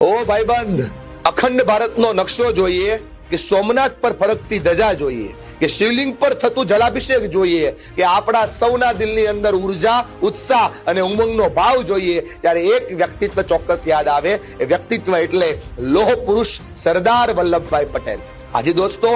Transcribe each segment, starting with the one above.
ઓ ભાઈબંધ, અખંડ ભારતનો નકશો જોઈએ કે સોમનાથ પર ફરકતી ધજા જોઈએ કે શિવલિંગ પર થતું જલાભિષેક જોઈએ કે આપણા સૌના દિલની અંદર ઉર્જા, ઉત્સાહ અને ઉમંગનો ભાવ જોઈએ, ત્યારે એક વ્યક્તિત્વ ચોક્કસ યાદ આવે. એ વ્યક્તિત્વ એટલે લોહ પુરુષ સરદાર વલ્લભભાઈ પટેલ. આજે દોસ્તો,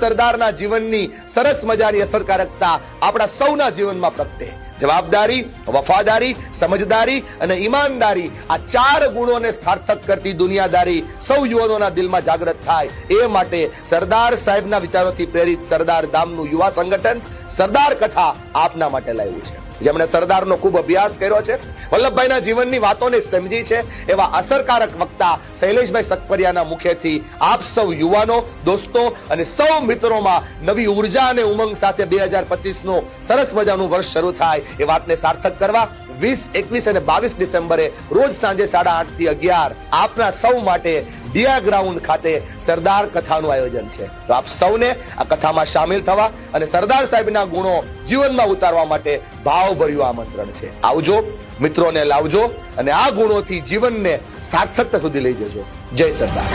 સરદારના જીવનની સરસ મજાની અસરકારકતા આપણા સૌના જીવનમાં પ્રગટે. જવાબદારી, વફાદારી, સમજદારી અને ઈમાનદારી, આ ચાર ગુણોને સાર્થક કરતી દુનિયાદારી સૌ યુવાનોના દિલમાં જાગૃત થાય એ માટે સરદાર સાહેબના વિચારોથી પ્રેરિત સરદાર ધામનું યુવા સંગઠન સરદાર કથા આપના માટે લાવ્યું છે. જેમણે સરદારનો ખૂબ અભ્યાસ કર્યો છે, વલ્લભભાઈના જીવનની વાતોને સમજી છે, એવા અસરકારક વક્તા શૈલેષભાઈ સકપરિયાના મુખેથી આપ સૌ યુવાનો, દોસ્તો અને સૌ મિત્રોમાં નવી ઉર્જા અને ઉમંગ સાથે 2025 નું સરસ મજાનું વર્ષ શરૂ થાય એ વાતને સાર્થક કરવા 20, 21 અને 22 ડિસેમ્બરે રોજ સાંજે 8:30 થી 11 આપના સૌ માટે ડિયા ગ્રાઉન્ડ ખાતે સરદાર કથાનું આયોજન છે. તો આપ સૌને આ કથામાં સામેલ થવા અને સરદાર સાહેબના ગુણો જીવનમાં ઉતારવા માટે ભાવભર્યું આમંત્રણ છે. આવજો, મિત્રોને લાવજો અને આ ગુણોથી જીવનને સાર્થકતા સુધી લઈ જજો. જય સરદાર.